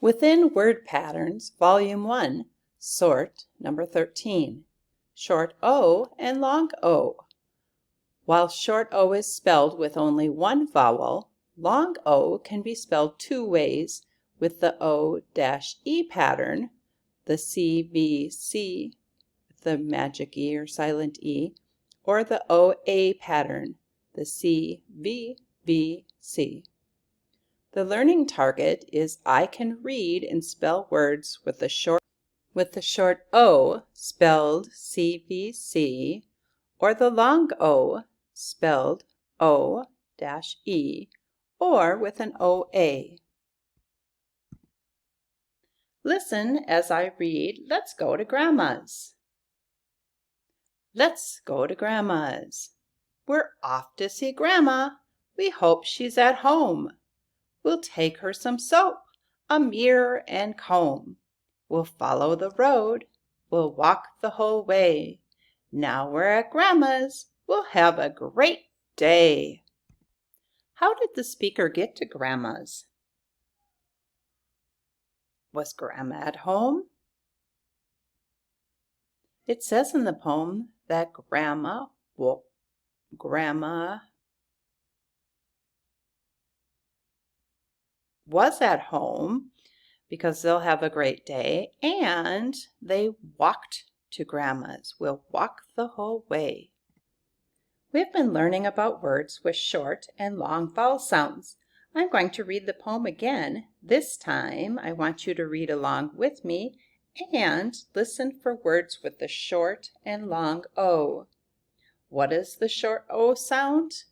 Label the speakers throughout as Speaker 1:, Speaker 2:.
Speaker 1: Within Word Patterns, Volume 1, Sort number 13, short O and long O. While short O is spelled with only one vowel, long O can be spelled two ways with the O-E pattern, the CVC with the magic E or silent E, or the OA pattern, the CVVC. The learning target is I can read and spell words with the short O spelled CVC or the long O spelled O-E or with an OA. Listen as I read Let's Go to Grandma's. Let's go to Grandma's. We're off to see Grandma. We hope she's at home. We'll take her some soap, a mirror and comb. We'll follow the road. We'll walk the whole way. Now we're at Grandma's. We'll have a great day. How did the speaker get to Grandma's? Was Grandma at home? It says in the poem that Grandma was at home because they'll have a great day, and they walked to Grandma's. We'll walk the whole way. We've been learning about words with short and long vowel sounds. I'm going to read the poem again. This time, I want you to read along with me and listen for words with the short and long O. What is the short O sound?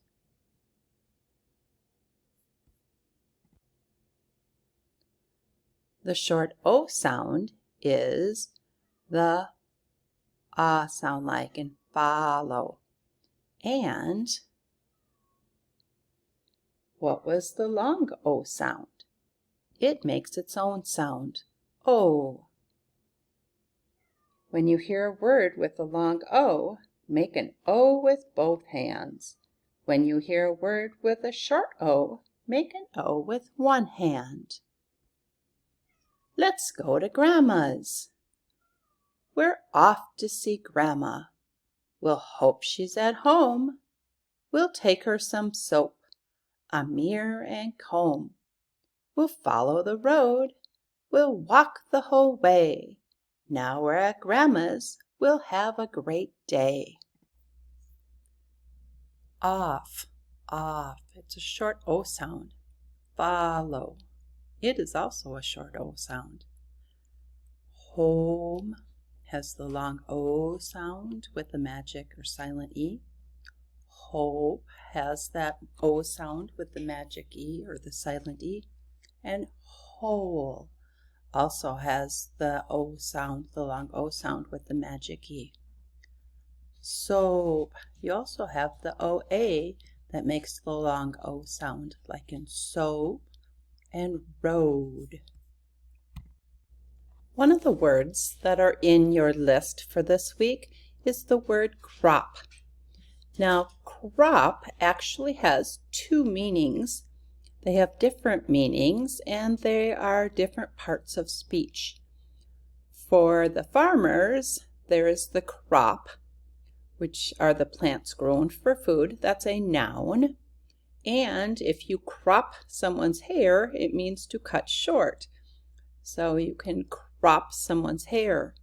Speaker 1: The short O sound is the ah sound, like in follow. And what was the long O sound? It makes its own sound, O. When you hear a word with a long O, make an O with both hands. When you hear a word with a short O, make an O with one hand. Let's go to Grandma's. We're off to see Grandma. We'll hope she's at home. We'll take her some soap, a mirror and comb. We'll follow the road. We'll walk the whole way. Now we're at Grandma's. We'll have a great day. Off, off. It's a short O sound. Follow. It is also a short O sound. Home has the long O sound with the magic or silent E. Hope has that O sound with the magic E or the silent E. And whole also has the O sound, the long O sound with the magic E. Soap, you also have the OA that makes the long O sound, like in soap and road. One of the words that are in your list for this week is the word crop. Now, crop actually has two meanings. They have different meanings and they are different parts of speech. For the farmers, there is the crop, which are the plants grown for food. That's a noun. And if you crop someone's hair, it means to cut short. So you can crop someone's hair.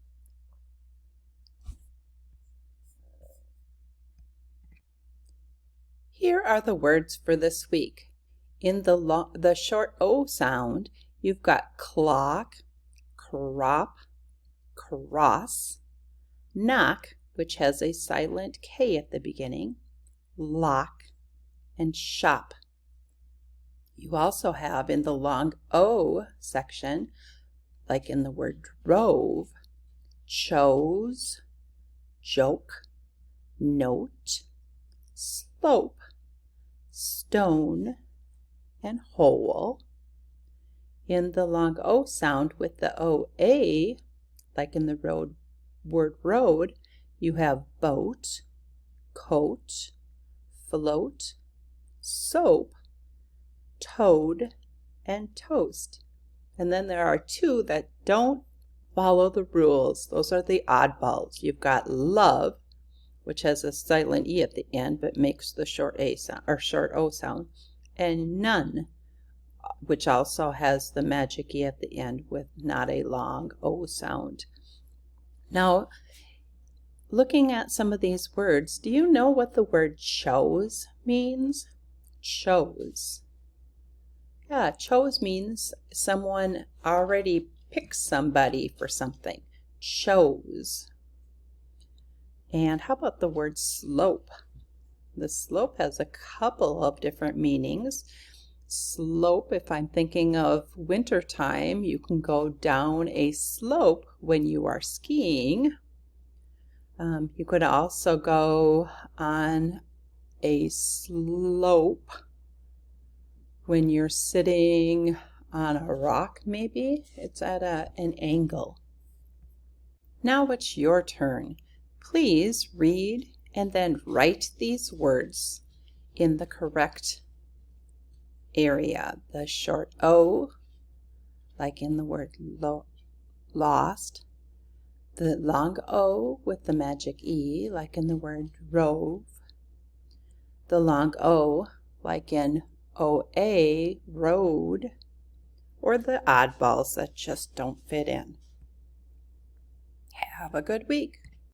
Speaker 1: Here are the words for this week. In the short O sound, you've got clock, crop, cross, knock, which has a silent K at the beginning, lock, and shop. You also have in the long O section, like in the word drove, chose, joke, note, slope, stone, and hole. In the long O sound with the OA, like in the word road, you have boat, coat, float, soap, toad, and toast. And then there are two that don't follow the rules. Those are the oddballs. You've got love, which has a silent E at the end but makes the short A sound or short O sound, and none, which also has the magic E at the end with not a long O sound. Now, looking at some of these words, do you know what the word chose means? Chose. Yeah, chose means someone already picked somebody for something. Chose. And how about the word slope? The slope has a couple of different meanings. Slope, if I'm thinking of winter time, you can go down a slope when you are skiing. You could also go on a slope when you're sitting on a rock, maybe. It's at an angle. Now it's your turn. Please read and then write these words in the correct area. The short O, like in the word lost. The long O with the magic E, like in the word rove. The long O, like in OA, road. Or the oddballs that just don't fit in. Have a good week.